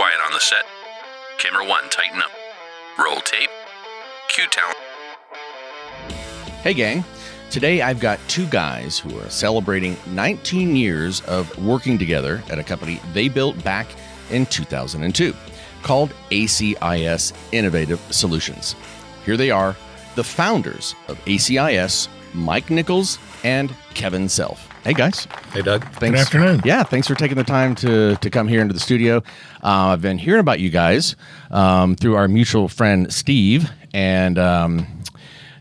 Quiet on the set. Camera 1, tighten up. Roll tape. Cue talent. Hey gang, today I've got two guys who are celebrating 19 years of working together at a company they built back in 2002 called ACIS Innovative Solutions. Here they are, the founders of ACIS, Mike Nichols and Kevin Self. Hey guys. Hey Doug. Thanks. Good afternoon. Yeah, thanks for taking the time to come here into the studio. I've been hearing about you guys through our mutual friend Steve, and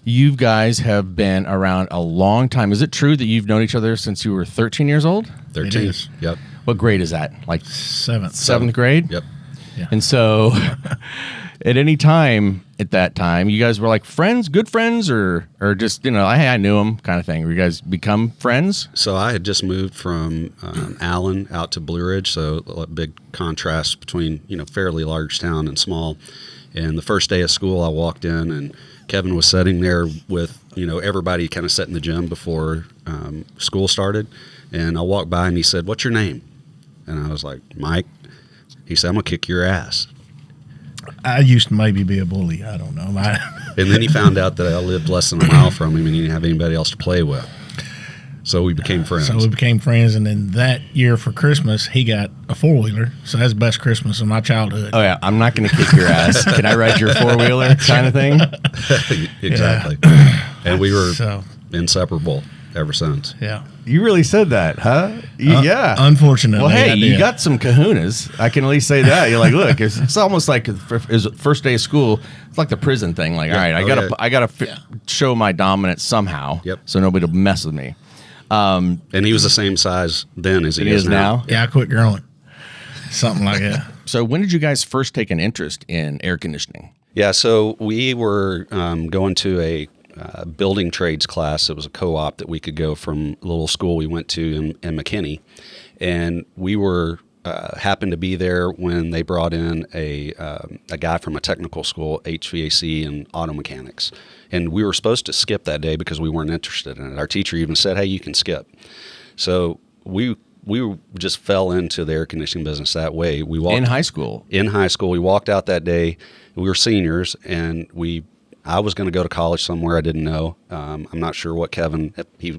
you guys have been around a long time. Is it true that you've known each other since you were 13 years old? 13. It is. Yep. What grade is that? Like Seventh grade? Yep. Yeah. And so at any time at that time, you guys were like friends, good friends, or just, hey, I knew him kind of thing. Were you guys become friends? So I had just moved from Allen out to Blue Ridge, so a big contrast between, fairly large town and small. And the first day of school, I walked in and Kevin was sitting there with, everybody kind of sat in the gym before school started. And I walked by and he said, "What's your name?" And I was like, "Mike." He said, "I'm going to kick your ass." I used to maybe be a bully. I don't know. And then he found out that I lived less than a mile from him and he didn't have anybody else to play with. So we became friends. And then that year for Christmas, he got a four-wheeler. So that's the best Christmas of my childhood. Oh, yeah. I'm not going to kick your ass. Can I ride your four-wheeler kind of thing? Exactly. And we were inseparable ever since. Yeah. You really said that, huh? Yeah. Unfortunately. Well, hey, I you did. got some kahunas. I can at least say that. You're like, look, it's almost like his first day of school. It's like the prison thing. Like, all right, I gotta show my dominance somehow. Yep. So nobody will mess with me. And he was the same size then as he is now. Yeah, I quit growing. Something like that. So when did you guys first take an interest in air conditioning? Yeah, so we were going to a building trades class. It was a co-op that we could go from a little school we went to in McKinney. And we were happened to be there when they brought in a guy from a technical school, HVAC and auto mechanics. And we were supposed to skip that day because we weren't interested in it. Our teacher even said, "Hey, you can skip." So we just fell into the air conditioning business that way. We walked In high school? In high school. We walked out that day. We were seniors, and I was going to go to college somewhere I didn't know. I'm not sure what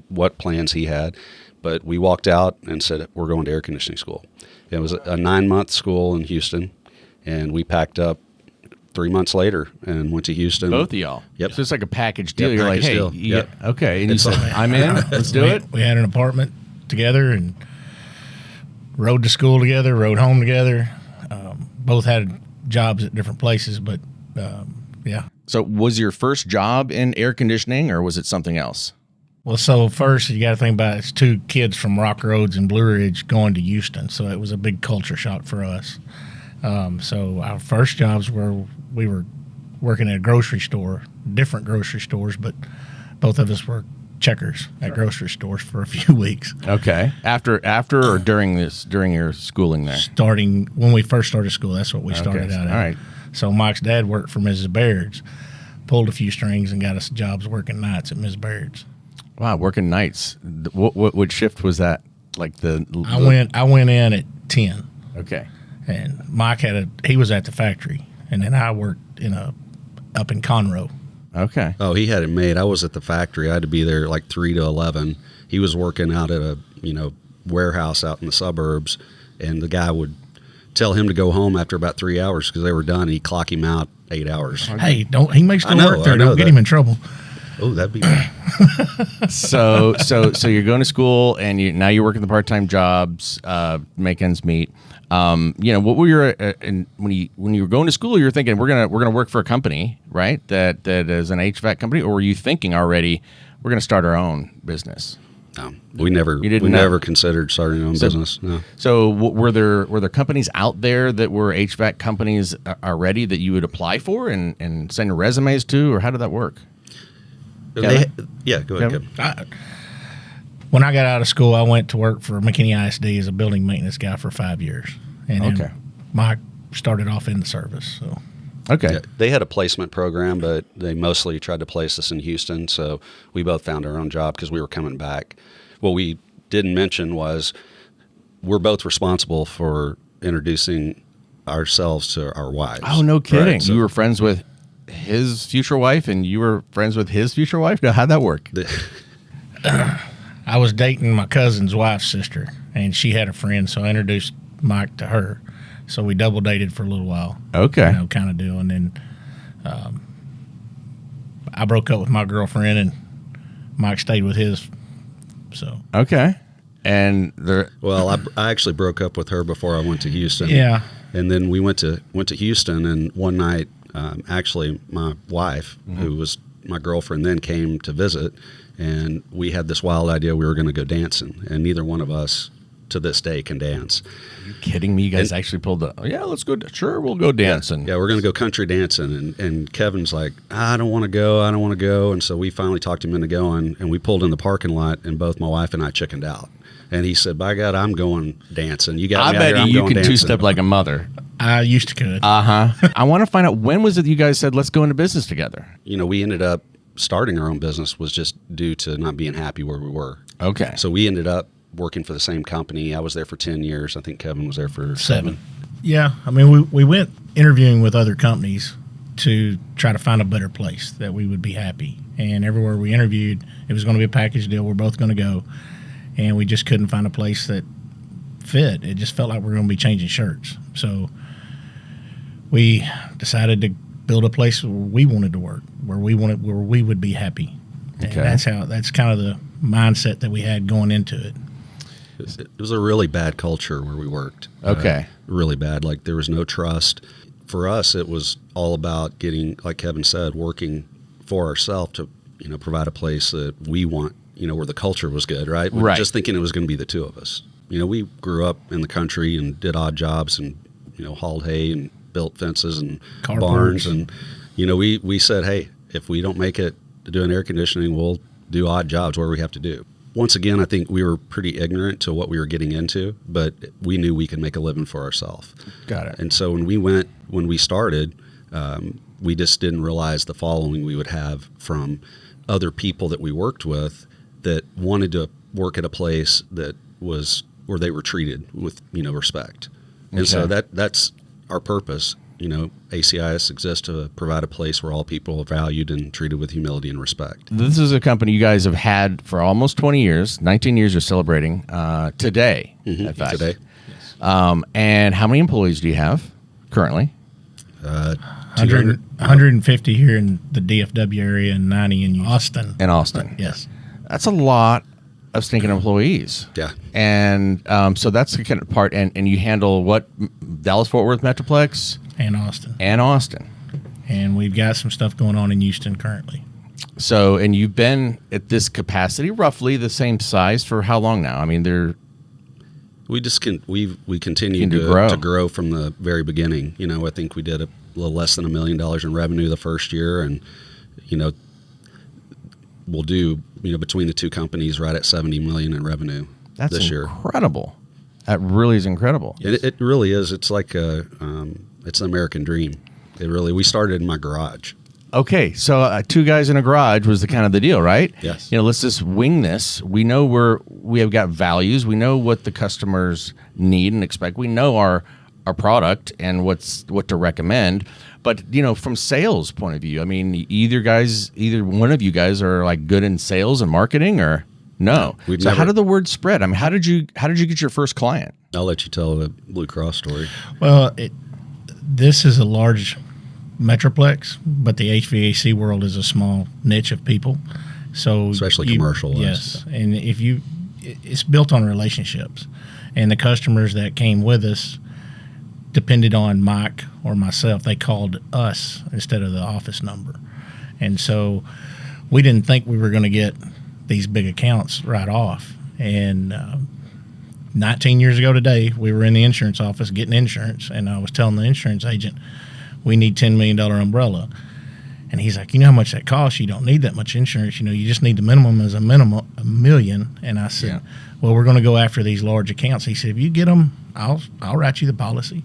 what plans he had, but we walked out and said, "We're going to air conditioning school." It was a 9-month school in Houston, and we packed up 3 months later and went to Houston. Both of y'all? Yep. So it's like a package deal. Yep, You're like, package hey, deal. Yep. Okay. And you said, I'm in. Let's do it. We had an apartment together and rode to school together, rode home together. Both had jobs at different places, but yeah. So was your first job in air conditioning or was it something else? Well, so first you got to think about it's two kids from Rock Roads and Blue Ridge going to Houston, so it was a big culture shock for us. So our first jobs we were working at a grocery store, different grocery stores, but both of us were checkers at grocery stores for a few weeks. Okay. After or during your schooling there? Starting when we first started school, that's what we started out at. All right. So Mike's dad worked for Mrs. Baird's, pulled a few strings and got us jobs working nights at Mrs. Baird's. Wow, working nights. What shift was that? Like I went in at 10. Okay. And Mike he was at the factory, and then I worked up in Conroe. Okay. Oh, he had it made. I was at the factory. I had to be there like 3 to 11. He was working out at a warehouse out in the suburbs, and the guy would tell him to go home after about 3 hours because they were done. He'd clock him out 8 hours. Hey, he may still work there. Don't get him in trouble. Oh, that'd be bad. So you're going to school and now you're working the part-time jobs, make ends meet. What were your when you were going to school, you were thinking we're gonna work for a company, right? That is an HVAC company, or were you thinking already we're gonna start our own business? No, we never considered starting our own business. No. So were there companies out there that were HVAC companies already that you would apply for and send your resumes to, or how did that work? Go ahead, Kevin. When I got out of school, I went to work for McKinney ISD as a building maintenance guy for 5 years. And then Mike started off in the service. So Okay. Yeah, they had a placement program, but they mostly tried to place us in Houston. So we both found our own job because we were coming back. What we didn't mention was we're both responsible for introducing ourselves to our wives. Oh, no kidding. Right? So You were friends with his future wife and you were friends with his future wife? Now, how'd that work? I was dating my cousin's wife's sister, and she had a friend, so I introduced Mike to her. So we double dated for a little while. Okay. Kind of deal. And then I broke up with my girlfriend, and Mike stayed with his. So Okay. And well, I actually broke up with her before I went to Houston. yeah, And then we went to Houston, and one night, actually, my wife, who was my girlfriend then, came to visit, and we had this wild idea we were going to go dancing, and neither one of us to this day can dance. Are you kidding me? You guys actually pulled let's go. Sure, we'll go dancing. Yeah, we're going to go country dancing, and Kevin's like, I don't want to go, and so we finally talked him into going, and we pulled in the parking lot, and both my wife and I chickened out. And he said, by God, I'm going dancing. You got I me out bet here, I'm you going can dancing. two-step like a mother. I used to could. I want to find out, when was it you guys said, let's go into business together? We ended up starting our own business was just due to not being happy where we were. Okay. So we ended up working for the same company. I was there for 10 years. I think Kevin was there for 7. Yeah, I mean, we went interviewing with other companies to try to find a better place that we would be happy. And everywhere we interviewed, it was going to be a package deal. We're both going to go. And we just couldn't find a place that fit. It just felt like we were going to be changing shirts. So we decided to build a place where we wanted to work, where we would be happy. Okay. And that's kind of the mindset that we had going into it. It was a really bad culture where we worked. Okay. Really bad. Like, there was no trust. For us, it was all about getting, like Kevin said, working for ourselves to, provide a place that we want, where the culture was good, right? We were Right. just thinking it was going to be the two of us. We grew up in the country and did odd jobs and, hauled hay and built fences and Car barns. parks. And, we said, hey, if we don't make it to doing air conditioning, we'll do odd jobs where we have to do. Once again, I think we were pretty ignorant to what we were getting into, but we knew we could make a living for ourselves. Got it. And so when we started, we just didn't realize the following we would have from other people that we worked with that wanted to work at a place that was where they were treated with, respect. And so Okay. that's our purpose. ACIS exists to provide a place where all people are valued and treated with humility and respect. This is a company you guys have had for almost 20 years. 19 years you're celebrating today, in fact. Today, And how many employees do you have currently? 100, 150 here in the DFW area and 90 in Austin. In Austin. Yes. That's a lot of stinking employees. Yeah. And so that's the kind of part. And you handle what? Dallas-Fort Worth Metroplex? And Austin. And Austin. And we've got some stuff going on in Houston currently. So, and you've been at this capacity, roughly the same size, for how long now? I mean, We just we continue to to grow from the very beginning. I think we did a little less than $1 million in revenue the first year, and we'll do between the two companies right at $70 million in revenue that's this year. incredible. That really is incredible. It really is. It's like it's an American dream. We started in my garage. Okay, so 2 guys in a garage was the kind of the deal, right? Yes. Let's just wing this. We know we have got values. We know what the customers need and expect. We know our product and what to recommend. But from sales point of view, I mean, either one of you guys are like good in sales and marketing, or no? So how did the word spread? I mean, how did you get your first client? I'll let you tell the Blue Cross story. Well, this is a large metroplex, but the HVAC world is a small niche of people. So especially commercial. Yes, and it's built on relationships, and the customers that came with us depended on Mike or myself. They called us instead of the office number, and so we didn't think we were going to get these big accounts right off. And 19 years ago today, we were in the insurance office getting insurance, and I was telling the insurance agent, we need $10 million umbrella. And he's like, how much that costs? You don't need that much insurance. You just need the minimum as $1 million. And I said, well, we're going to go after these large accounts. He said, if you get them, I'll write you the policy.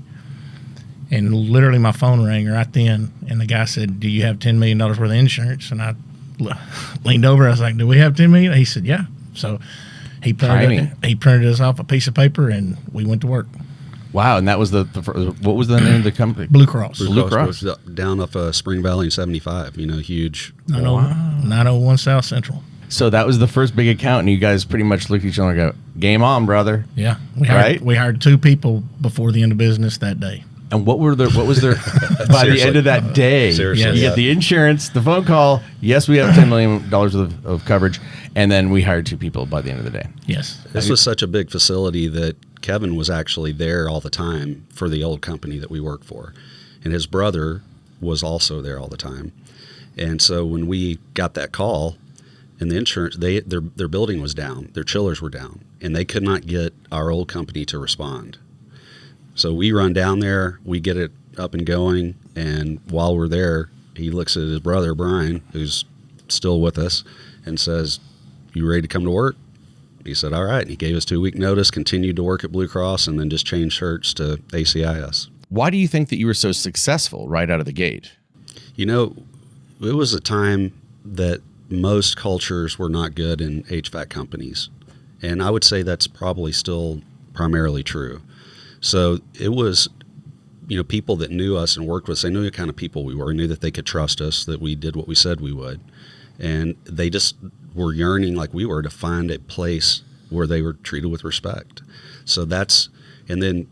And literally my phone rang right then, and the guy said, do you have $10 million worth of insurance? And I leaned over. I was like, do we have $10 million? He said, yeah. So he printed us off a piece of paper, and we went to work. Wow, and that was what was the name of the company? Blue Cross. Blue Cross. was down off Spring Valley in 75. Huge. 901 South Central. So that was the first big account, and you guys pretty much looked at each other and go, "Game on, brother!" Yeah, Right? We hired 2 people before the end of business that day. And what was their by the end of that day? Seriously, you get the insurance, the phone call. Yes, we have $10 million of coverage, and then we hired 2 people by the end of the day. Yes. This was such a big facility that Kevin was actually there all the time for the old company that we worked for, and his brother was also there all the time. And so when we got that call, and the insurance, their building was down, their chillers were down, and they could not get our old company to respond. So we run down there, we get it up and going, and while we're there, he looks at his brother, Brian, who's still with us, and says, "You ready to come to work?" He said, "All right." And he gave us 2-week notice, continued to work at Blue Cross, and then just changed shirts to ACIS. Why do you think that you were so successful right out of the gate? It was a time that most cultures were not good in HVAC companies. And I would say that's probably still primarily true. So it was, people that knew us and worked with us, they knew the kind of people we were, knew that they could trust us, that we did what we said we would. And they just were yearning, like we were, to find a place where they were treated with respect. So and then,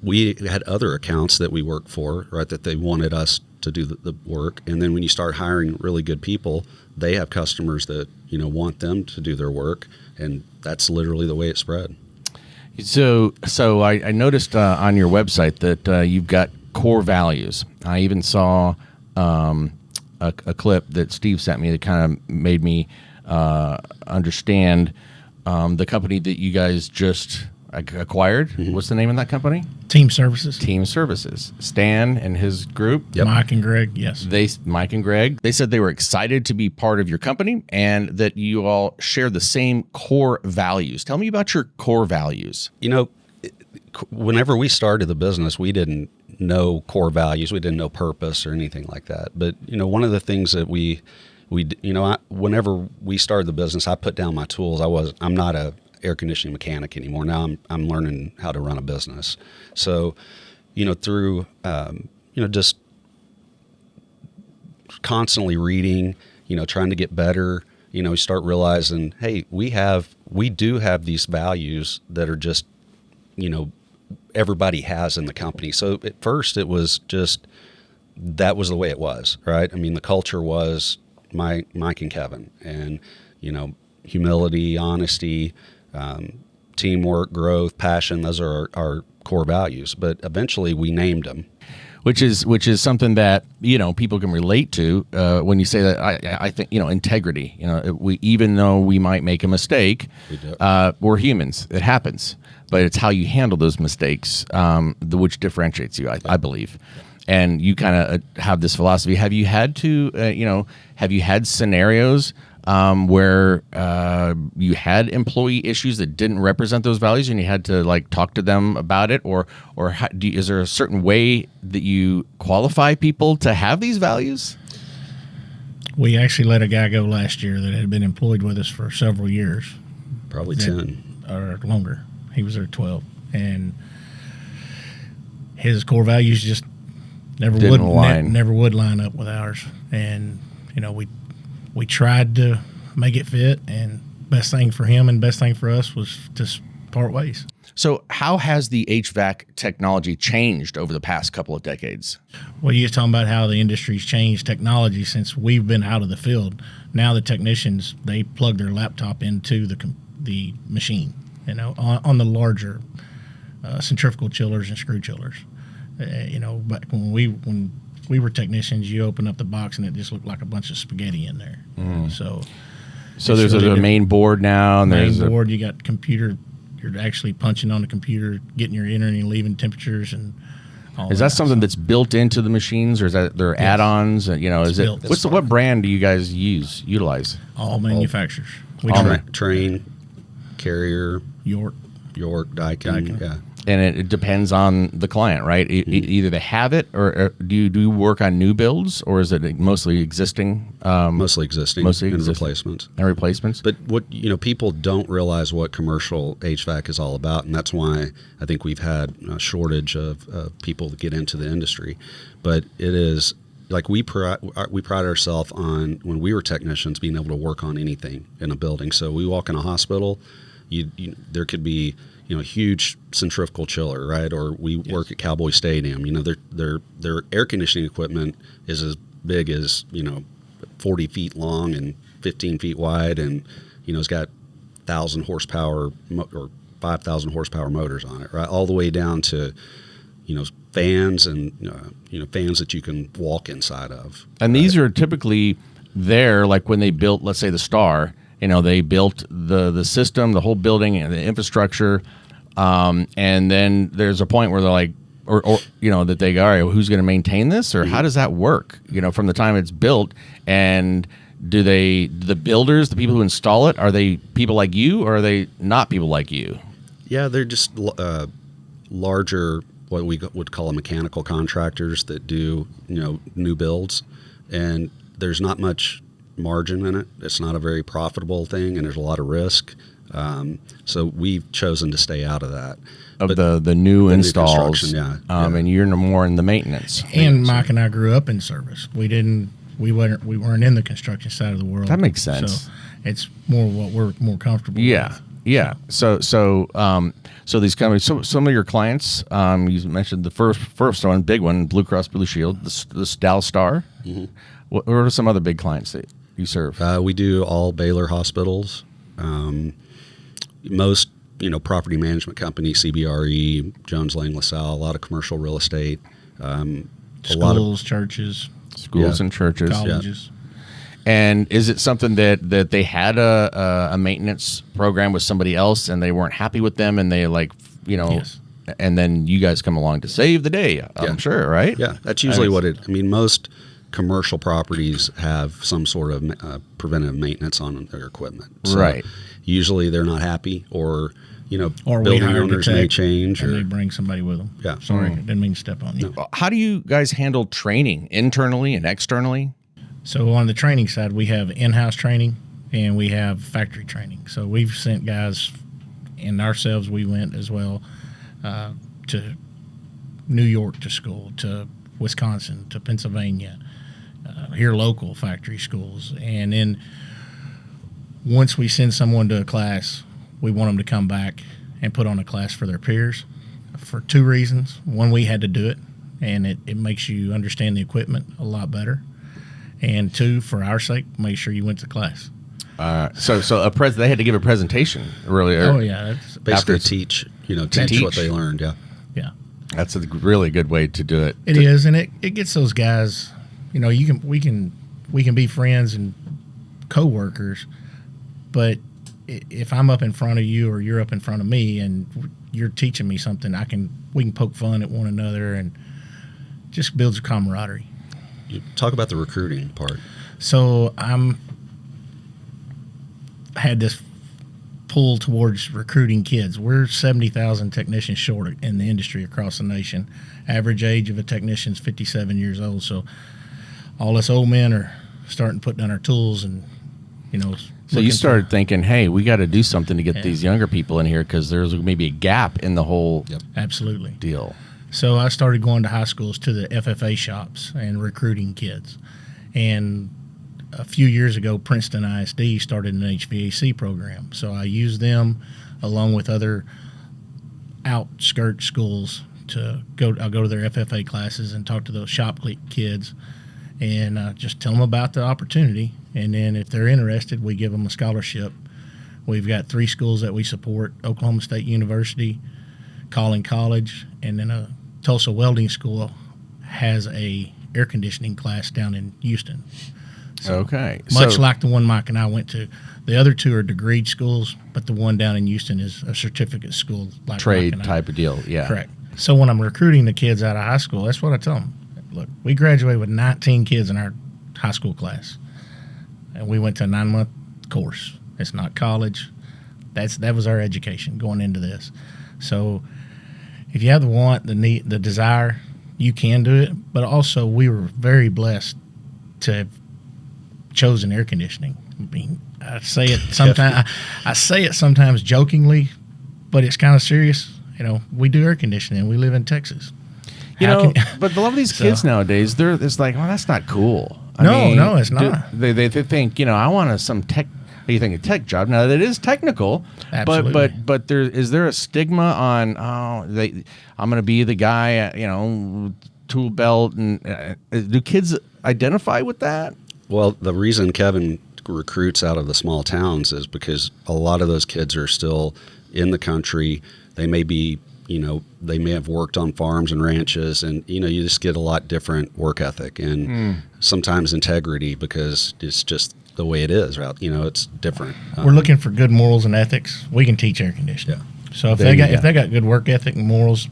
we had other accounts that we worked for, right, that they wanted us to do the work. And then when you start hiring really good people, they have customers that, want them to do their work. And that's literally the way it spread. So I noticed on your website that you've got core values. I even saw a clip that Steve sent me that kind of made me understand the company that you guys just acquired. Mm-hmm. What's the name of that company? Team Services. Team Services. Stan and his group. Yep. Mike and Greg, yes. Mike and Greg, they said they were excited to be part of your company and that you all share the same core values. Tell me about your core values. Whenever we started the business, we didn't know core values. We didn't know purpose or anything like that. But, one of the things that whenever we started the business, I put down my tools. I'm not a air conditioning mechanic anymore. Now I'm learning how to run a business. So, through, just constantly reading, trying to get better, you start realizing, hey, we do have these values that are just, everybody has in the company. So at first it was just, that was the way it was, right? I mean, the culture was Mike and Kevin, and, humility, honesty, teamwork, growth, passion. Those are our core values. But eventually we named them. Which is something that people can relate to when you say that. I think integrity. Even though we might make a mistake, we're humans. It happens, but it's how you handle those mistakes which differentiates you. I believe, and you kind of have this philosophy. Have you had to have you had scenarios where you had employee issues that didn't represent those values, and you had to talk to them about it, or is there a certain way that you qualify people to have these values? We actually let a guy go last year that had been employed with us for several years, probably 10 or longer. He was there 12, and his core values just never would line up with ours, and we tried to make it fit, and best thing for him and best thing for us was to part ways. So how has the HVAC technology changed over the past couple of decades? Well, you're talking about how the industry's changed technology since we've been out of the field. Now the technicians, they plug their laptop into the machine, on the larger centrifugal chillers and screw chillers. But when we were technicians, you open up the box and it just looked like a bunch of spaghetti in there. So there's a main board now, and there's a board. You got computer. You're actually punching on the computer, getting your entering and leaving temperatures, and all is that something that's built into the machines, or is that there are add-ons? Is it built. What brand do you guys utilize? All manufacturers. Train, Carrier, York, Daikin. Yeah. And it depends on the client, right? Either they have it, or do you work on new builds, or is it mostly existing? Mostly existing and replacements. And replacements. But what people don't realize what commercial HVAC is all about, and that's why I think we've had a shortage of people to get into the industry. But it is like we pride ourselves on, when we were technicians, being able to work on anything in a building. So we walk in a hospital, there could be a huge centrifugal chiller, right? Or we work at Cowboy Stadium. Their air conditioning equipment is as big as 40 feet long and 15 feet wide, and it's got 1,000 horsepower or 5,000 horsepower motors on it, right? All the way down to fans and fans that you can walk inside of. And these are typically there, like when they built, let's say, the Star. They built the system, the whole building, and the infrastructure. And then there's a point where they're like, or that they go, all right, who's going to maintain this, or how does that work? From the time it's built, and the builders, the people who install it, are they people like you, or are they not people like you? Yeah, they're just larger, what we would call mechanical contractors that do new builds, and there's not much margin in it. It's not a very profitable thing, and there's a lot of risk. So we've chosen to stay out of that. Of the new installs, yeah. And you're more in the maintenance. And Mike and I grew up in service. We weren't in the construction side of the world. That makes sense. So it's more what we're more comfortable with. Yeah. So these companies. So some of your clients, you mentioned the first one, big one, Blue Cross Blue Shield, the Dallas Star. Mm-hmm. What are some other big clients that you serve? We do all Baylor hospitals. Most property management companies, CBRE, Jones Lang LaSalle, a lot of commercial real estate, schools, churches, and churches, colleges. And is it something that they had a maintenance program with somebody else and they weren't happy with them, and they Yes. and then you guys come along to save the day? I'm sure, right? Yeah, that's usually what it. I mean, most commercial properties have some sort of preventive maintenance on their equipment. So right. Usually they're not happy, or or building owners may change, and they bring somebody with them. Yeah. Sorry, didn't mean to step on you. No. How do you guys handle training internally and externally? So on the training side, we have in-house training and we have factory training. So we've sent guys, and ourselves we went as well, to New York to school, to Wisconsin, to Pennsylvania, here local factory schools. And then once we send someone to a class, we want them to come back and put on a class for their peers for two reasons. One, we had to do it, and it makes you understand the equipment a lot better. And two, for our sake, make sure you went to class. So they had to give a presentation, really. Oh yeah, that's basically teach what they learned. Yeah, yeah. That's a really good way to do it. It is, and it gets those guys. We can be friends and co-workers, but if I'm up in front of you or you're up in front of me and you're teaching me something, we can poke fun at one another and just builds a camaraderie. You talk about the recruiting part. So had this pull towards recruiting kids. We're 70,000 technicians short in the industry across the nation. Average age of a technician is 57 years old. So all us old men are starting to put down our tools and, So you started thinking, hey, we got to do something to get these younger people in here, because there's maybe a gap in the whole absolutely deal. So I started going to high schools, to the FFA shops, and recruiting kids. And a few years ago, Princeton ISD started an HVAC program. So I used them along with other outskirt schools I'll go to their FFA classes and talk to those shop kids and just tell them about the opportunity. And then if they're interested, we give them a scholarship. We've got 3 schools that we support: Oklahoma State University, Collin College, and then a Tulsa Welding School has a air conditioning class down in Houston. So okay. Much like the one Mike and I went to. The other 2 are degreed schools, but the one down in Houston is a certificate school. Like trade type of deal, yeah. Correct. So when I'm recruiting the kids out of high school, that's what I tell them. Look, we graduated with 19 kids in our high school class, and we went to a 9-month course. It's not college. That was our education going into this. So if you have the want, the need, the desire, you can do it. But also, we were very blessed to have chosen air conditioning. I mean, I say it sometimes. I say it sometimes jokingly, but it's kind of serious. You know, we do air conditioning. We live in Texas. But a lot of these kids nowadays, it's like, well, that's not cool. I mean, no, it's not. They think, I want some tech. You think a tech job? Now that is technical, Absolutely. but is there a stigma on? I'm going to be the guy, tool belt, and do kids identify with that? Well, the reason Kevin recruits out of the small towns is because a lot of those kids are still in the country. They may be, they may have worked on farms and ranches, and you just get a lot different work ethic and sometimes integrity because it's just the way it is, right? It's different. We're looking for good morals and ethics. We can teach air conditioning. Yeah. So if they got good work ethic and morals,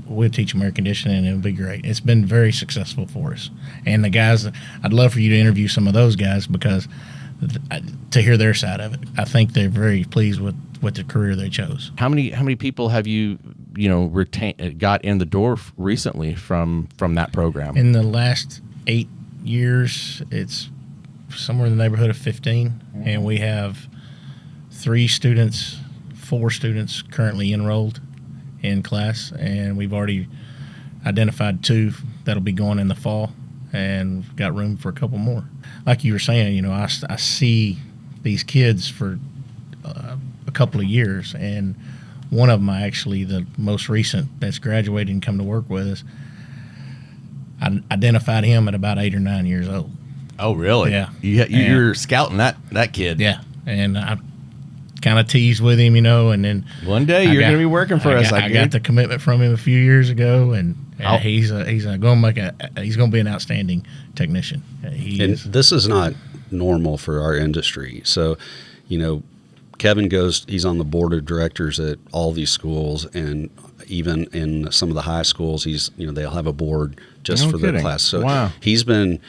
we'll teach them air conditioning, and it'll be great. It's been very successful for us. And the guys, I'd love for you to interview some of those guys because to hear their side of it, I think they're very pleased with the career they chose. How many people have you got in the door recently from that program? In the last 8 years, it's somewhere in the neighborhood of 15, and we have 4 students currently enrolled in class, and we've already identified 2 that'll be going in the fall, and we've got room for a couple more. Like you were saying, I see these kids for a couple of years, and one of them, actually the most recent that's graduated and come to work with us, I identified him at about 8 or 9 years old. Oh, really? Yeah. You're scouting that kid. Yeah, and I kind of teased with him, and then one day you're going to be working for us. I got the commitment from him a few years ago, and he's going to be an outstanding technician. And this is not normal for our industry. So, Kevin he's on the board of directors at all these schools, and even in some of the high schools, they'll have a board just for their class. So wow. He's been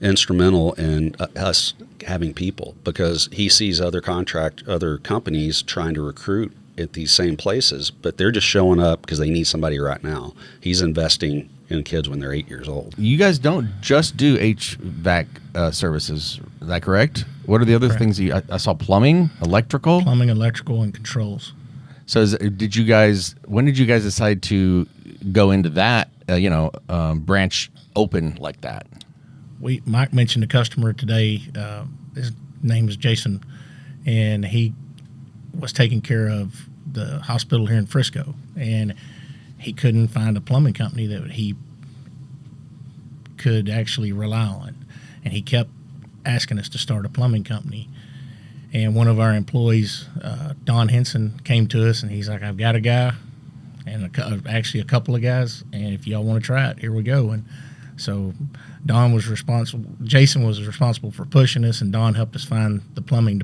instrumental in us having people because he sees other companies trying to recruit at these same places, but they're just showing up because they need somebody right now. He's investing in kids when they're 8 years old. You guys don't just do HVAC services, is that correct? What are the other things I saw? Plumbing, electrical, and controls. So when did you guys decide to go into that, branch open like that? Mike mentioned a customer today. His name is Jason, and he was taking care of the hospital here in Frisco, and he couldn't find a plumbing company that he could actually rely on, and he kept asking us to start a plumbing company. And one of our employees, Don Henson, came to us, and he's like, "I've got a guy, and actually a couple of guys, and if y'all want to try it, here we go." And so Jason was responsible for pushing us, and Don helped us find the plumbing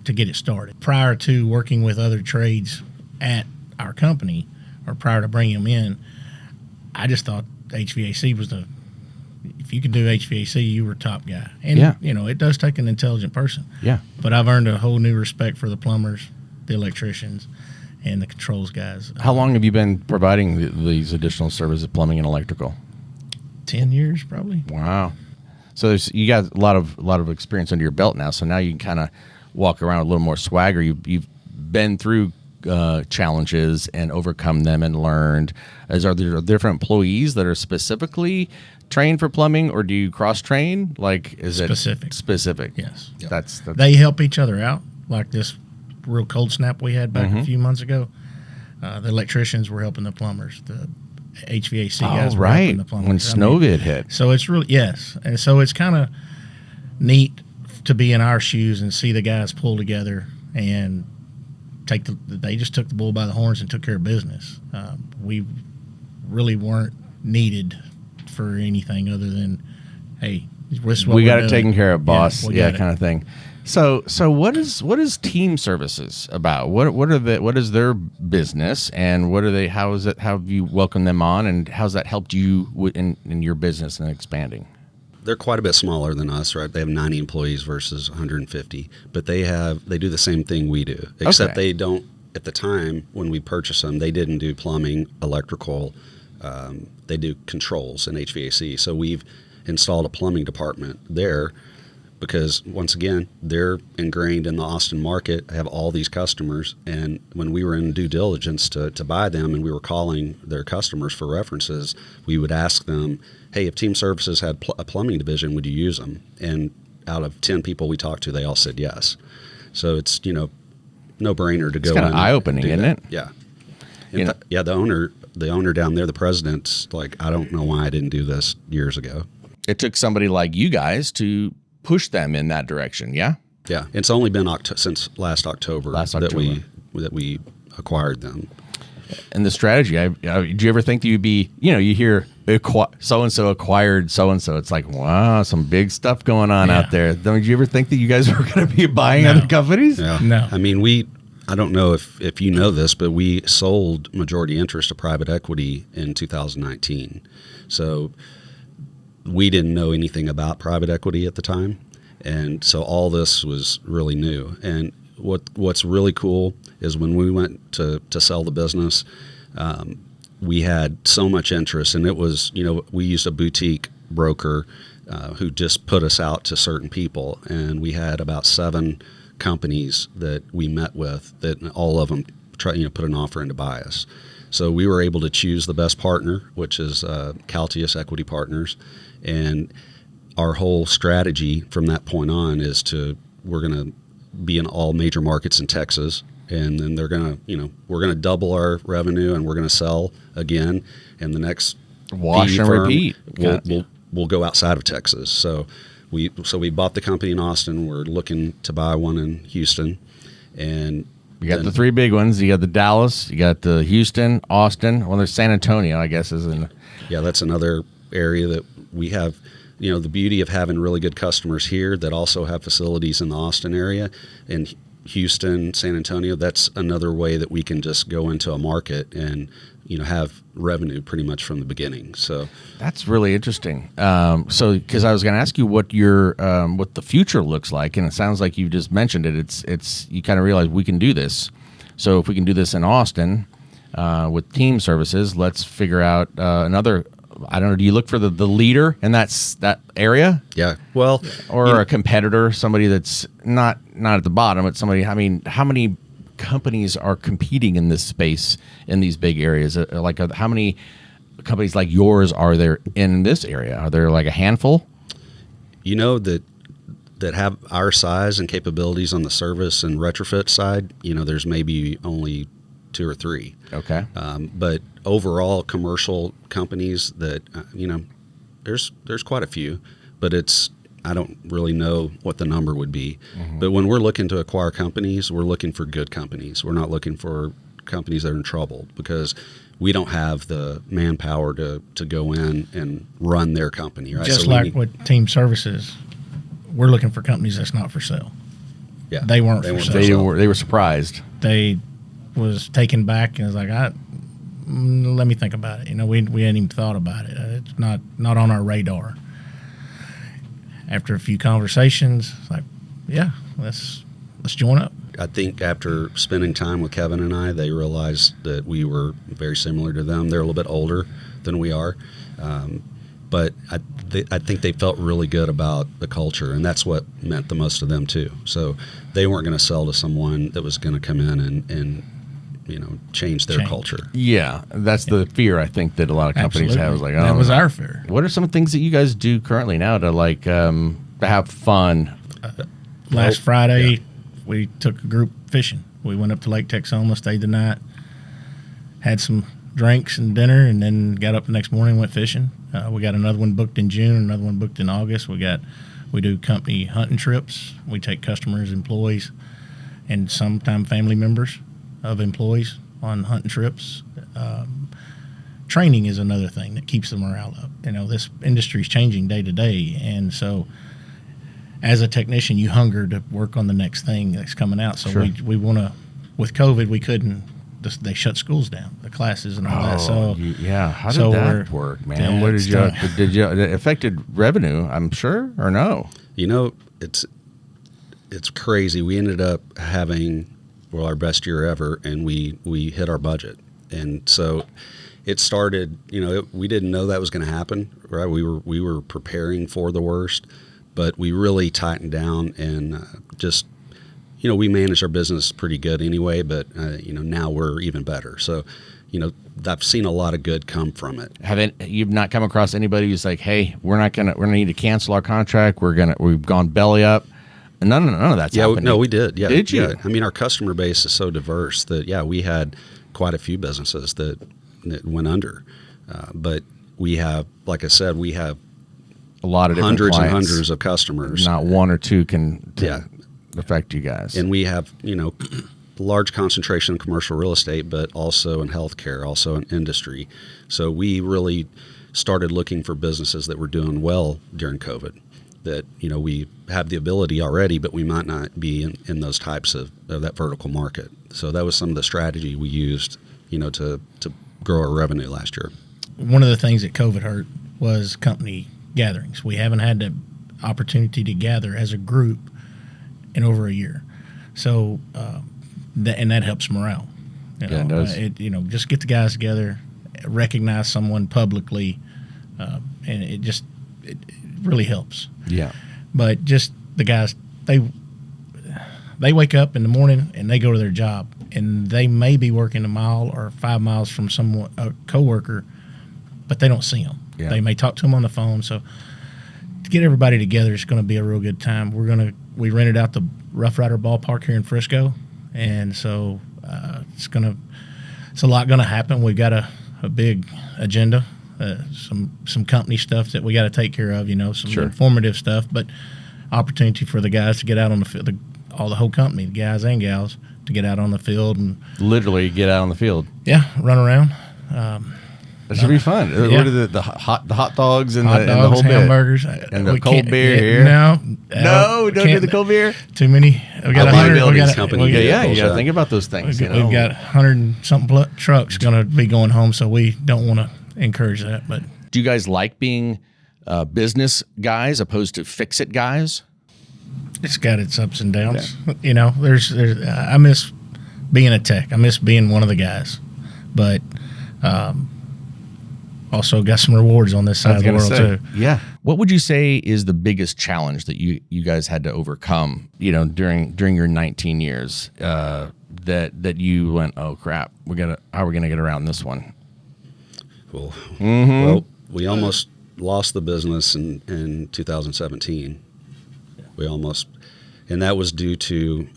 to get it started. Prior to working with other trades at our company, or prior to bringing them in, I just thought HVAC was if you could do HVAC, you were top guy. And, it does take an intelligent person. Yeah. But I've earned a whole new respect for the plumbers, the electricians, and the controls guys. How long have you been providing these additional services, plumbing and electrical? 10 years, probably. Wow. So you got a lot of experience under your belt now. So now you can kind of walk around with a little more swagger. You've been through challenges and overcome them and learned. Are there different employees that are specifically trained for plumbing, or do you cross train? Like, is specific? It specific? Yes. Yep. That's they help each other out. Like this real cold snap we had back a few months ago. The electricians were helping the plumbers. The HVAC guys were helping the plumbers. When Snowvid hit. So it's really, yes. And so it's kind of neat to be in our shoes and see the guys pull together and they just took the bull by the horns and took care of business. We really weren't needed for anything other than, hey, this is what we got it taken care of, boss. Yeah, kind of thing. So what is team services about? What is their business, and what are they? How have you welcomed them on, and how's that helped you in your business and expanding? They're quite a bit smaller than us, right? They have 90 employees versus 150, but they do the same thing we do, except they don't at the time when we purchased them, they didn't do plumbing, electrical. They do controls and HVAC. So we've installed a plumbing department there because, once again, they're ingrained in the Austin market, have all these customers. And when we were in due diligence to buy them and we were calling their customers for references, we would ask them, hey, if Team Services had a plumbing division, would you use them? And out of 10 people we talked to, they all said yes. So it's, no-brainer to go in. It's kind of eye-opening, isn't it? Yeah. The owner down there, the president's like, I don't know why I didn't do this years ago. It took somebody like you guys to push them in that direction, yeah? Yeah, it's only been since last October. that we acquired them. And the strategy, did you ever think that you'd be, you hear so-and-so acquired so-and-so. It's like, wow, some big stuff going on out there. Did you ever think that you guys were going to be buying other companies? Yeah. No. I mean, I don't know if you know this, but we sold majority interest to private equity in 2019. So we didn't know anything about private equity at the time. And so all this was really new. And what's really cool is when we went to sell the business, we had so much interest, and it was, we used a boutique broker who just put us out to certain people, and we had about 7 companies that we met with that all of them put an offer in to buy us. So we were able to choose the best partner, which is Calteus Equity Partners, and our whole strategy from that point on is we're going to be in all major markets in Texas. And then we're going to double our revenue, and we're going to sell again. And the next wash and repeat. We'll go outside of Texas. So we bought the company in Austin. We're looking to buy one in Houston, and you got the 3 big ones. You got the Dallas, you got the Houston, Austin. Well, there's San Antonio, I guess, is in. Yeah, that's another area that we have. The beauty of having really good customers here that also have facilities in the Austin area and Houston, San Antonio. That's another way that we can just go into a market and have revenue pretty much from the beginning. So that's really interesting. Because I was going to ask you what the future looks like, and it sounds like you just mentioned it. It's you kind of realize we can do this. So if we can do this in Austin with Team Services, let's figure out another. I don't know. Do you look for the leader in that area? Yeah. Well, or a competitor, somebody that's not at the bottom, but somebody. I mean, how many companies are competing in this space in these big areas? How many companies like yours are there in this area? Are there like a handful? That have our size and capabilities on the service and retrofit side. There's maybe only 2 or 3. Okay. But overall, commercial companies that there's quite a few, but I don't really know what the number would be. Mm-hmm. But when we're looking to acquire companies, we're looking for good companies. We're not looking for companies that are in trouble, because we don't have the manpower to go in and run their company. Right? Just with Team Services, we're looking for companies that's not for sale. Yeah, they weren't for sale. They were surprised. They was taken back and was like, let me think about it. We hadn't even thought about it. It's not on our radar. After a few conversations, it's like, yeah, let's join up. I think after spending time with Kevin and I, they realized that we were very similar to them. They're a little bit older than we are, but I think they felt really good about the culture, and that's what meant the most to them too. So they weren't going to sell to someone that was going to come in and change their culture. Yeah, that's the fear I think that a lot of companies have. Like, that was our fear. What are some things that you guys do currently now to to have fun? Last Friday, we took a group fishing. We went up to Lake Texoma, stayed the night, had some drinks and dinner, and then got up the next morning and went fishing. We got another one booked in June, another one booked in August. We do company hunting trips. We take customers, employees, and sometimes family members of employees on hunting trips. Training is another thing that keeps the morale up. This industry is changing day to day, and so as a technician, you hunger to work on the next thing that's coming out. So sure. we want to. With COVID, we couldn't. They shut schools down, the classes and all that. So yeah, how did that work, man? What did you? It affected revenue, I'm sure, or no? It's crazy. We ended up having well, our best year ever, and we hit our budget. And so it started, we didn't know that was going to happen, right? We were preparing for the worst, but we really tightened down and just, we managed our business pretty good anyway, but, now we're even better. So, I've seen a lot of good come from it. You've not come across anybody who's like, hey, we're gonna need to cancel our contract. We've gone belly up. None of that's happening. No, we did. Yeah. Did you? Yeah. I mean, our customer base is so diverse that, we had quite a few businesses that went under. But we have, like I said, we have a lot of different hundreds clients. and hundreds of customers. Not one or two can affect you guys. And we have, large concentration in commercial real estate, but also in healthcare, also in industry. So we really started looking for businesses that were doing well during COVID. That, we have the ability already, but we might not be in those types of that vertical market. So that was some of the strategy we used, to grow our revenue last year. One of the things that COVID hurt was company gatherings. We haven't had the opportunity to gather as a group in over a year. So, that helps morale. It does. Just get the guys together, recognize someone publicly, and it really helps. Yeah. But just the guys, they wake up in the morning and they go to their job, and they may be working a mile or 5 miles from a coworker, but they don't see them. Yeah. They may talk to them on the phone. So to get everybody together is going to be a real good time. We rented out the Rough Rider ballpark here in Frisco, and so it's a lot going to happen. We've got a big agenda. Some company stuff that we got to take care of, some informative stuff, but opportunity for the guys to get out on the field, the whole company, the guys and gals, to get out on the field and literally get out on the field. Yeah, run around. That should be fun. Yeah. What are the hot dogs and hot dogs, the whole hamburgers, and the cold beer here? No, don't do the cold beer. Too many. We got liabilities company. You got to think about those things. We've got 100 and something trucks going to be going home, so we don't want to encourage that. But do you guys like being business guys opposed to fix-it guys? It's got its ups and downs. Yeah. There's I miss being a tech. I miss being one of the guys, but also got some rewards on this side of the world too. Yeah. What would you say is the biggest challenge that you guys had to overcome? During your 19 years that you went, oh crap, how are we gonna get around this one? Well, we almost lost the business in 2017. We almost, and that was due to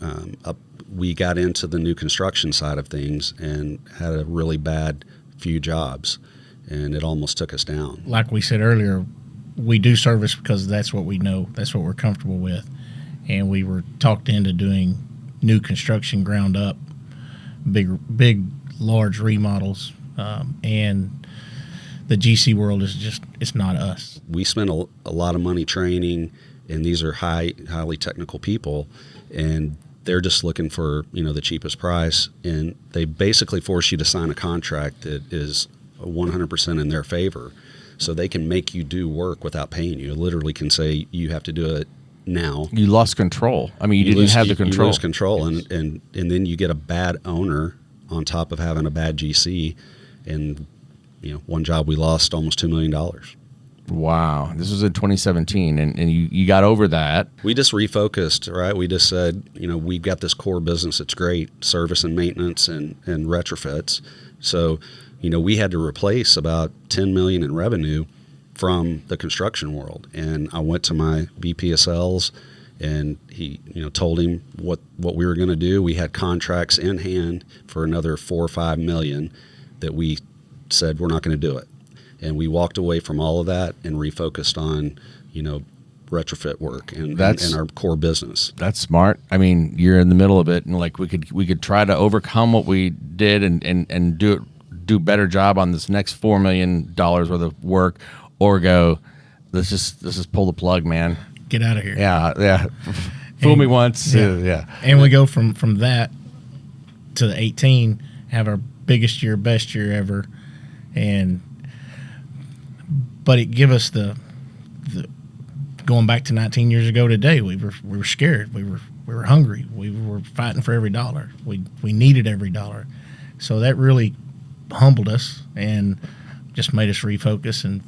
we got into the new construction side of things and had a really bad few jobs, and it almost took us down. Like we said earlier, we do service because that's what we know, that's what we're comfortable with, and we were talked into doing new construction, ground up, big, large remodels, and the GC world is just, it's not us. We spend a lot of money training, and these are highly technical people, and they're just looking for, the cheapest price, and they basically force you to sign a contract that is 100% in their favor, so they can make you do work without paying you. Literally can say you have to do it now. You lost control. I mean, you didn't have the control. You lose control, and then you get a bad owner on top of having a bad GC, and one job we lost almost $2 million. Wow. This was in 2017, and you got over that. We just refocused, right? We just said, we've got this core business. It's great, service and maintenance and retrofits. So, we had to replace about $10 million in revenue from the construction world. And I went to my VP of sales, and he, told him what we were going to do. We had contracts in hand for another $4 or $5 million that we said we're not going to do it. And we walked away from all of that and refocused on, retrofit work and our core business. That's smart. I mean, you're in the middle of it, and like we could try to overcome what we did and do a better job on this next $4 million worth of work, or go, let's just pull the plug, man. Get out of here. Yeah. Fool me once. Yeah. And we go from that to the 18, have our biggest year, best year ever, but it give us the going back to 19 years ago today. We were scared. We were were hungry. We were fighting for every dollar. We needed every dollar. So that really humbled us and just made us refocus and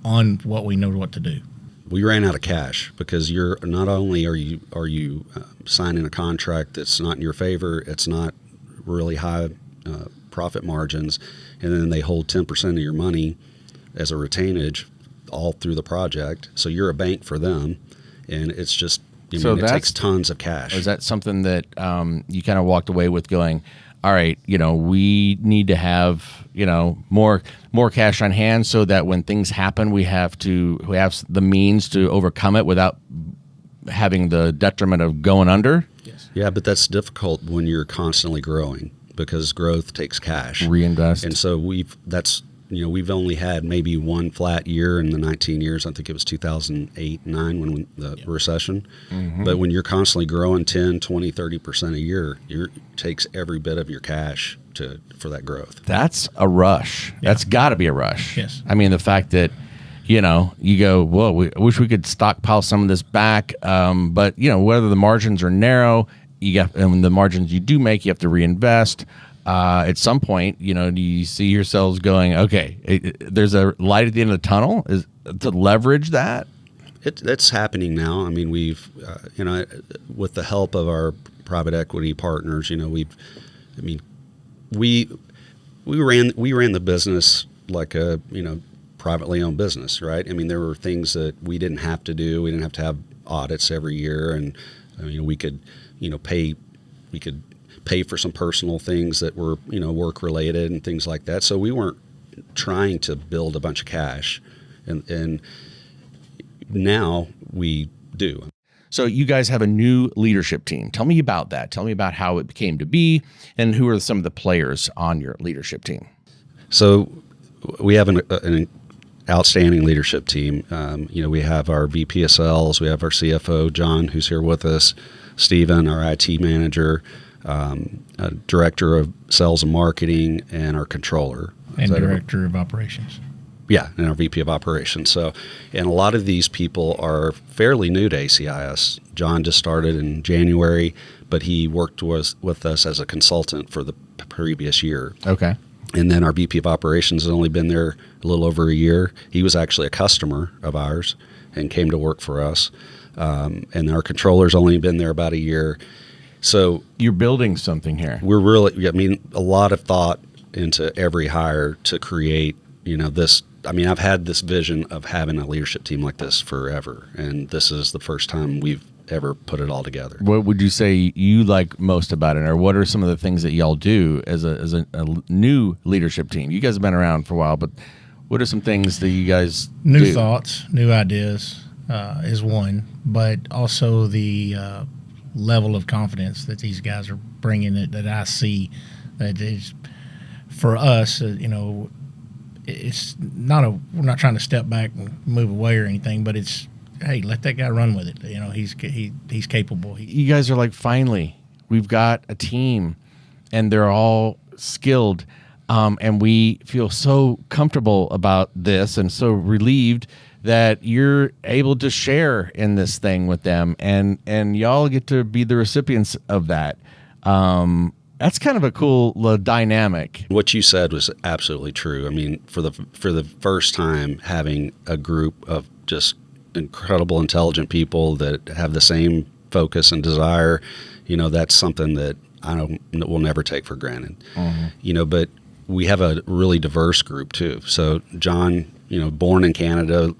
on what we know what to do. We ran out of cash because you're not only are you signing a contract that's not in your favor, it's not really high profit margins, and then they hold 10% of your money as a retainage all through the project. So you're a bank for them, and it's just it takes tons of cash. Is that something that you kind of walked away with going, all right, we need to have, more cash on hand so that when things happen, we have the means to overcome it without having the detriment of going under? Yes. Yeah, but that's difficult when you're constantly growing because growth takes cash. Reinvest. And so we've only had maybe one flat year in the 19 years. I think it was 2008, 9 when the recession. Mm-hmm. But when you're constantly growing 10, 20, 30% a year, it takes every bit of your cash for that growth. That's a rush. Yeah. That's got to be a rush. Yes. I mean, the fact that, you go, whoa, we wish we could stockpile some of this back. But, whether the margins are narrow, and the margins you do make, you have to reinvest. At some point, do you see yourselves going, okay, there's a light at the end of the tunnel is to leverage that? That's happening now. I mean, we've, with the help of our private equity partners, we ran the business like a, privately owned business, right? I mean, there were things that we didn't have to do. We didn't have to have audits every year, and we could, pay for some personal things that were, work related and things like that. So we weren't trying to build a bunch of cash, and now we do. So you guys have a new leadership team. Tell me about that. Tell me about how it came to be, and who are some of the players on your leadership team. So we have an outstanding leadership team. We have our VP of sales, we have our CFO, John, who's here with us, Stephen, our IT manager, director of sales and marketing, and our controller. And director of operations. Yeah, and our VP of operations. So, and a lot of these people are fairly new to ACIS. John just started in January, but he worked with us as a consultant for the previous year. Okay. And then our VP of operations has only been there a little over a year. He was actually a customer of ours and came to work for us. And our controller's only been there about a year. So you're building something here. We're really, a lot of thought into every hire to create, this. I mean, I've had this vision of having a leadership team like this forever, and this is the first time we've ever put it all together. What would you say you like most about it, or what are some of the things that y'all do as a new leadership team? You guys have been around for a while, but what are some things that you guys New thoughts, new ideas is one, but also the level of confidence that these guys are bringing that I see that is for us, it's not we're not trying to step back and move away or anything, but it's, hey, let that guy run with it. He's capable. You guys are like, finally, we've got a team, and they're all skilled, and we feel so comfortable about this and so relieved that you're able to share in this thing with them, and y'all get to be the recipients of that. That's kind of a cool dynamic. What you said was absolutely true. I mean, for the first time, having a group of just incredible, intelligent people that have the same focus and desire, that's something that we'll never take for granted. Mm-hmm. But we have a really diverse group too. So John, born in Canada,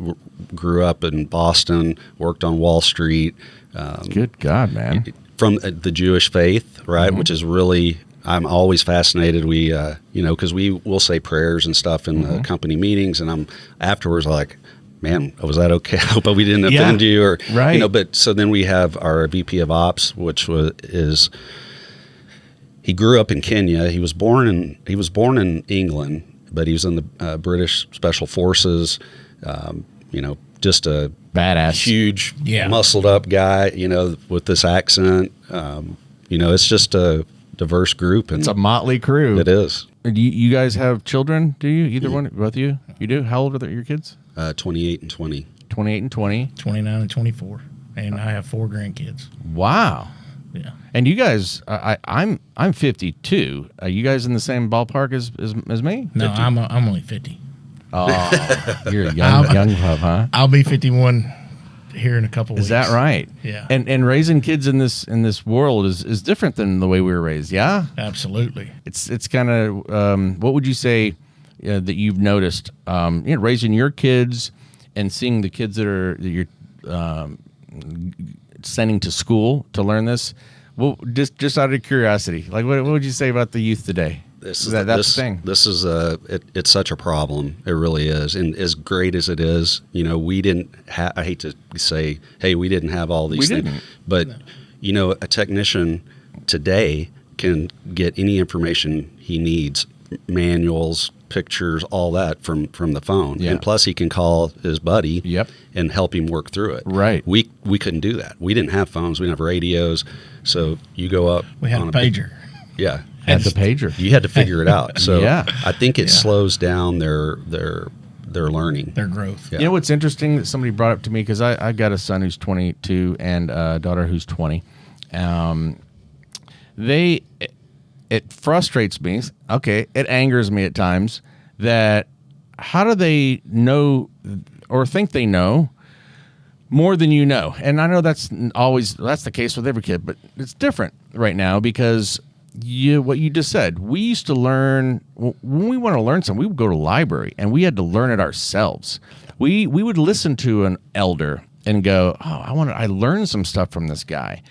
grew up in Boston, worked on Wall Street. Good God, man. From the Jewish faith, right? Mm-hmm. Which is really, I'm always fascinated. We, because we will say prayers and stuff in the company meetings, and I'm afterwards like, man, was that okay? I hope we didn't offend you, or right. But so then we have our VP of Ops, he grew up in Kenya. He was born in England, but he was in the British Special Forces. Just a badass, huge, muscled up guy, with this accent. It's just a diverse group. And it's a motley crew. It is. Do you guys have children? Do you? Either one? Both of you? You do? How old are your kids? 28 and 20. 28 and 20. 29 and 24. And I have 4 grandkids. Wow. Yeah. And you guys, I'm 52. Are you guys in the same ballpark as me? No, I'm only 50. Oh, you're a young pup, huh? I'll be 51 here in a couple weeks. Is that right? Yeah. And raising kids in this world is different than the way we were raised. Yeah. Absolutely. It's kind of what would you say that you've noticed raising your kids and seeing the kids that you're sending to school to learn this? Well, just out of curiosity, like what would you say about the youth today? That's the thing. This is it's such a problem. It really is. And as great as it is, we didn't I hate to say, hey, we didn't have all these things. Didn't. But, a technician today can get any information he needs, manuals, pictures, all that from the phone. Yeah. And plus he can call his buddy Yep. and help him work through it. Right. We couldn't do that. We didn't have phones. We didn't have radios. So you go up. We had on a pager. Yeah. Had the pager. You had to figure it out. So Yeah. I think it slows down their learning. Their growth. Yeah. You know what's interesting that somebody brought up to me, because I got a son who's 22 and a daughter who's 20. It frustrates me. Okay, it angers me at times that how do they know or think they know more than you know? And I know that's the case with every kid, but it's different right now because what you just said. We used to learn when we want to learn something. We would go to the library and we had to learn it ourselves. We would listen to an elder and go, "Oh, I learned some stuff from this guy."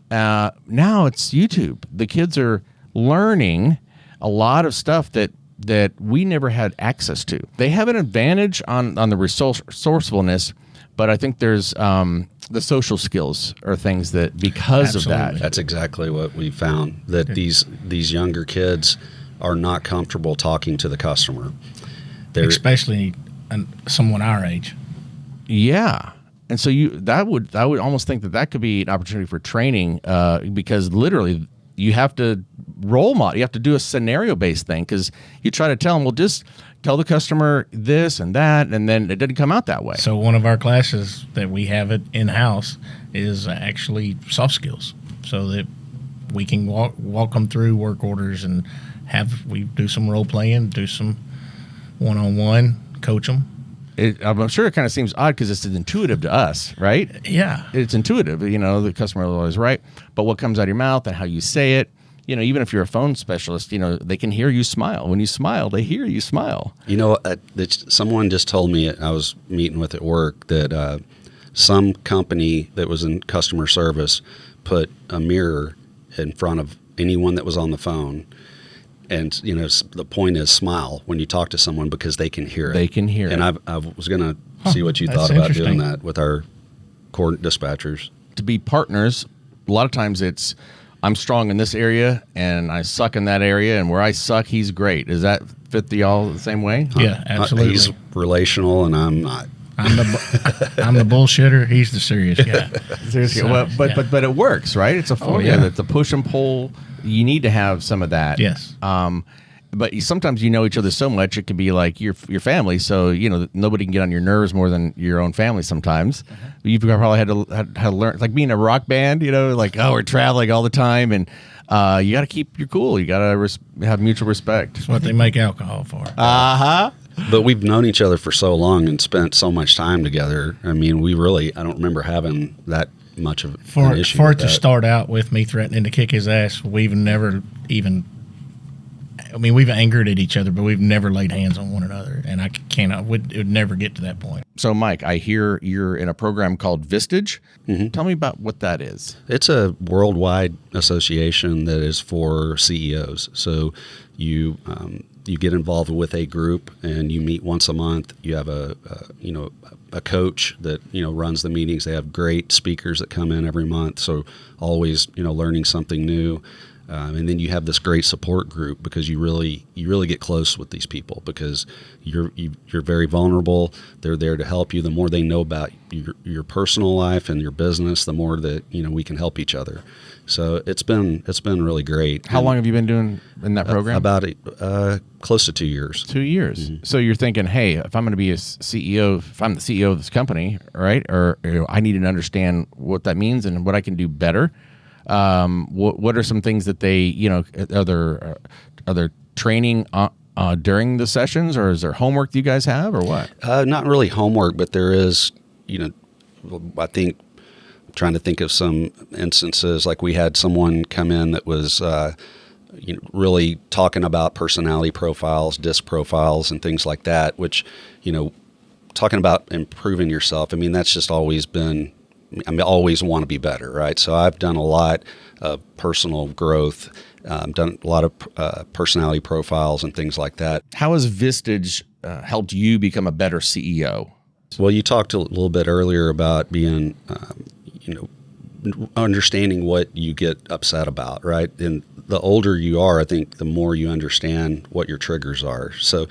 Now it's YouTube. The kids are learning a lot of stuff that we never had access to. They have an advantage on the resourcefulness, but I think there's the social skills are things that because Absolutely. of that. That's exactly what we found, that these younger kids are not comfortable talking to the customer. Especially someone our age. Yeah. And so I would almost think that could be an opportunity for training because literally you have to role model. You have to do a scenario-based thing because you try to tell them, well, just tell the customer this and that, and then it didn't come out that way. So one of our classes that we have it in-house is actually soft skills, so that we can walk them through work orders and we do some role-playing, do some one-on-one, coach them. I'm sure it kind of seems odd because it's intuitive to us, right? Yeah. It's intuitive. The customer is always right. But what comes out of your mouth and how you say it, even if you're a phone specialist, they can hear you smile. When you smile, they hear you smile. Someone just told me, I was meeting with at work, that some company that was in customer service put a mirror in front of anyone that was on the phone. And, the point is smile when you talk to someone because they can hear it. They can hear it. And I was going to see what you thought about doing that with our core dispatchers. To be partners, a lot of times it's, I'm strong in this area and I suck in that area, and where I suck, he's great. Does that fit y'all the same way? Yeah, absolutely. He's relational and I'm not. I'm the bullshitter. He's the serious guy. Seriously, but it works, right? It's a formula. It's a push and pull. You need to have some of that. Yes. But sometimes each other so much it can be like your family. So nobody can get on your nerves more than your own family. Sometimes you've probably had to learn, like being a rock band. We're traveling all the time, and you got to keep your cool. You got to have mutual respect. That's what they make alcohol for. But we've known each other for so long and spent so much time together. I mean, I don't remember having that much of an issue. For it to start out with me threatening to kick his ass, we've never even. We've angered at each other, but we've never laid hands on one another, and it would never get to that point. So, Mike, I hear you're in a program called Vistage. Mm-hmm. Tell me about what that is. It's a worldwide association that is for CEOs. So you get involved with a group, and you meet once a month. You have a coach that runs the meetings. They have great speakers that come in every month. So always learning something new. And then you have this great support group because you really get close with these people because you're very vulnerable. They're there to help you. The more they know about your personal life and your business, the more that we can help each other. So it's been really great. How long have you been doing in that program? About close to 2 years. 2 years. Mm-hmm. So you're thinking, hey, if I'm going to be a CEO, if I'm the CEO of this company, right, or I need to understand what that means and what I can do better. What are some things that they, are there training during the sessions, or is there homework you guys have, or what? Not really homework, but there is, I think, trying to think of some instances, like we had someone come in that was really talking about personality profiles, DISC profiles, and things like that, which, talking about improving yourself. I mean, that's just always been, always want to be better, right? So I've done a lot of personal growth, done a lot of personality profiles and things like that. How has Vistage helped you become a better CEO? Well, you talked a little bit earlier about being, understanding what you get upset about, right? And the older you are, I think the more you understand what your triggers are. So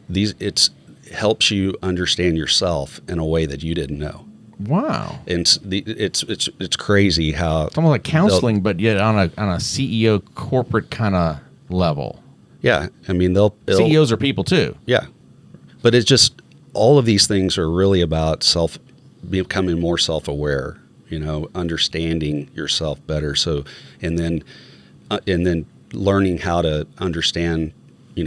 it helps you understand yourself in a way that you didn't know. Wow. And it's crazy how it's almost like counseling, but yet on a CEO corporate kind of level. Yeah, I mean CEOs are people too. Yeah, but it's just all of these things are really about becoming more self-aware. Understanding yourself better. So, and then learning how to understand,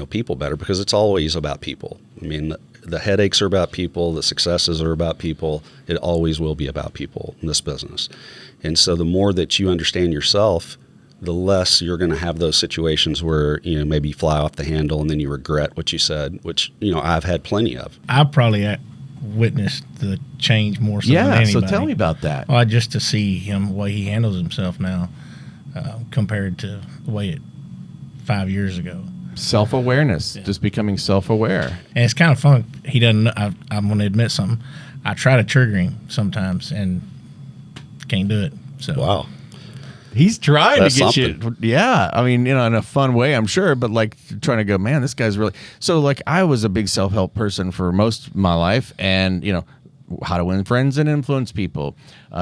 people better, because it's always about people. I mean, the headaches are about people. The successes are about people. It always will be about people in this business. And so the more that you understand yourself, the less you're going to have those situations where, maybe you fly off the handle and then you regret what you said, which, I've had plenty of. I probably witnessed the change more so than anybody. So tell me about that. Well, just to see him, the way he handles himself now compared to the way 5 years ago. Self-awareness, just becoming self-aware. And it's kind of fun. He doesn't, I'm going to admit something. I try to trigger him sometimes and can't do it. So wow. He's trying That's to get something. you. Yeah. I mean, in a fun way, I'm sure, but like trying to go, man, this guy's really. So like I was a big self-help person for most of my life, and, How to Win Friends and Influence People,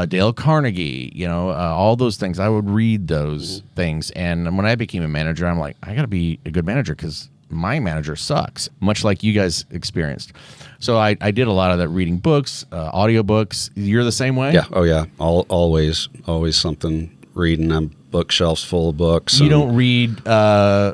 Dale Carnegie, all those things. I would read those things. And when I became a manager, I'm like, I got to be a good manager because my manager sucks, much like you guys experienced. So I did a lot of that, reading books, audiobooks. You're the same way? Yeah. Oh, yeah. Always something. Reading. I'm bookshelves full of books. You don't read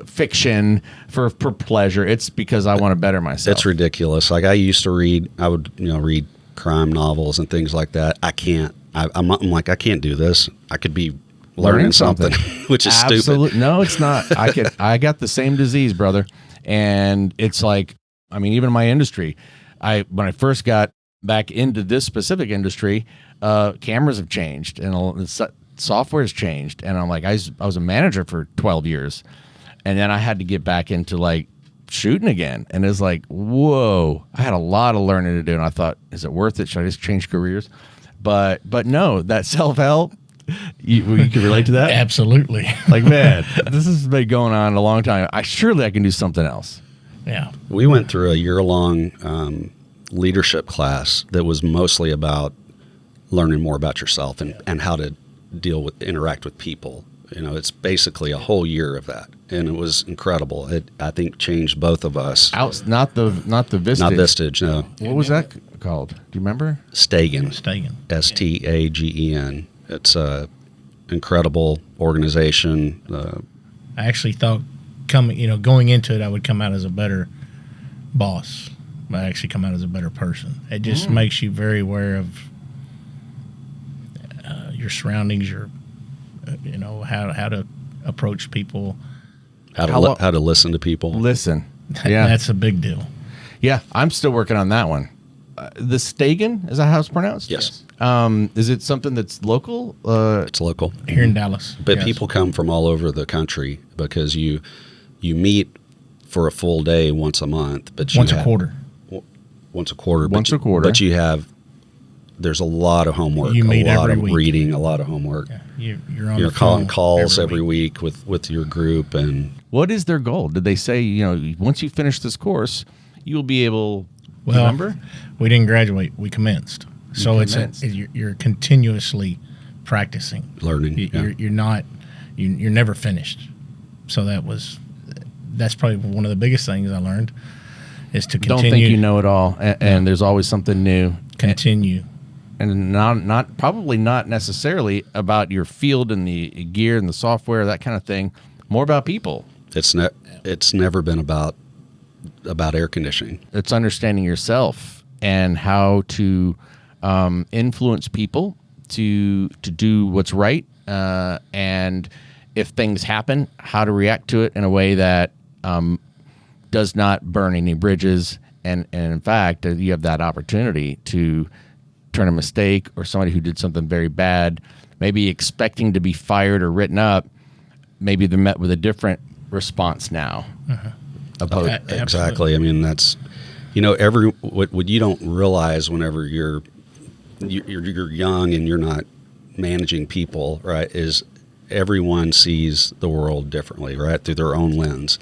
fiction for pleasure. It's because I want to better myself. It's ridiculous. Like I used to read. I would read crime novels and things like that. I can't. I'm like, I can't do this. I could be learning something, which is stupid. No, it's not. I got the same disease, brother. And it's like, I mean, even in my industry, when I first got back into this specific industry, cameras have changed and software has changed, and I'm like, I was a manager for 12 years, and then I had to get back into like shooting again, and it's like, whoa, I had a lot of learning to do, and I thought, is it worth it? Should I just change careers? But no, that self-help, you can relate to that? Absolutely. Like, man, this has been going on a long time. Surely I can do something else. Yeah. We went through a year-long leadership class that was mostly about learning more about yourself and how to interact with people. It's basically a whole year of that, and it was incredible. It, I think, changed both of us. Not the Vistage. Not Vistage, no. What was that called? Do you remember? Stagen. Stagen. It's a incredible organization. I actually thought going into it, I would come out as a better boss. I actually come out as a better person. It just makes you very aware of your surroundings, your how to approach people, how to listen to people. Listen, yeah, that's a big deal. Yeah, I'm still working on that one. The Stagen, is that how it's pronounced? Yes. Is it something that's local? It's local here in Dallas, but people come from all over the country because you meet for a full day once a month, but once a quarter. But you have. There's a lot of homework, you meet a lot every of week. Reading, a lot of homework. Yeah. You're on You're the phone calling calls every week with your group. And what is their goal? Did they say, once you finish this course, you'll be able? Well, remember, we didn't graduate. We commenced. You're continuously practicing, learning. You're never finished. So that's probably one of the biggest things I learned is to continue. Don't think you know it all, and there's always something new. Continue and not probably not necessarily about your field and the gear and the software, that kind of thing. More about people. It's never been about air conditioning. It's understanding yourself and how to influence people to do what's right, and if things happen, how to react to it in a way that does not burn any bridges. And in fact, you have that opportunity to turn a mistake or somebody who did something very bad, maybe expecting to be fired or written up, maybe they're met with a different response now. Exactly. I mean, that's, what you don't realize whenever you're young and you're not managing people, right, is everyone sees the world differently, right, through their own lens.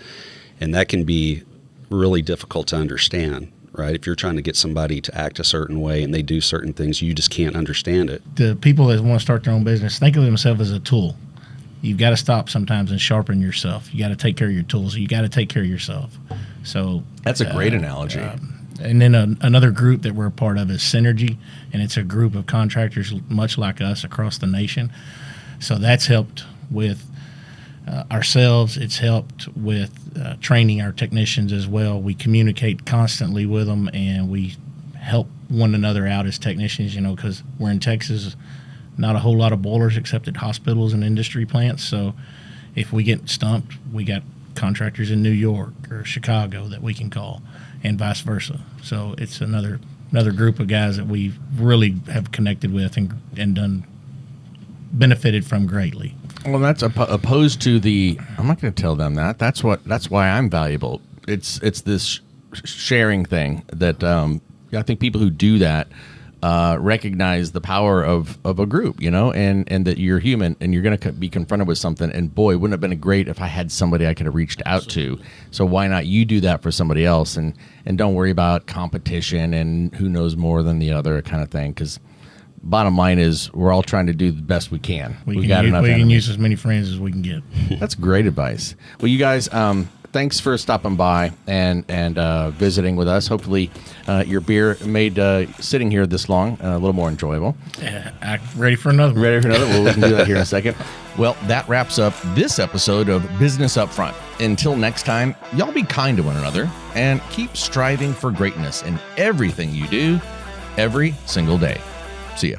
And that can be really difficult to understand, right? If you're trying to get somebody to act a certain way and they do certain things, you just can't understand it. The people that want to start their own business think of themselves as a tool. You've got to stop sometimes and sharpen yourself. You got to take care of your tools. You got to take care of yourself. So that's a great analogy. And then another group that we're a part of is Synergy, and it's a group of contractors much like us across the nation. So that's helped with ourselves. It's helped with training our technicians as well. We communicate constantly with them, and we help one another out as technicians, because we're in Texas. Not a whole lot of boilers except at hospitals and industry plants. So if we get stumped, we got contractors in New York or Chicago that we can call, and vice versa. So it's another group of guys that we really have connected with and benefited from greatly. Well, that's opposed to the. I'm not going to tell them that. That's why I'm valuable. It's this sharing thing that I think people who do that recognize the power of a group, and that you're human and you're going to be confronted with something. And boy, wouldn't it have been great if I had somebody I could have reached out to. So why not you do that for somebody else, and don't worry about competition and who knows more than the other kind of thing. Because bottom line is we're all trying to do the best we can. We can use as many friends as we can get. That's great advice. Well, you guys, thanks for stopping by and visiting with us. Hopefully your beer made sitting here this long a little more enjoyable. Ready for another one. Well, we can do that here in a second. Well, that wraps up this episode of Business Upfront. Until next time, y'all be kind to one another and keep striving for greatness in everything you do every single day. See ya.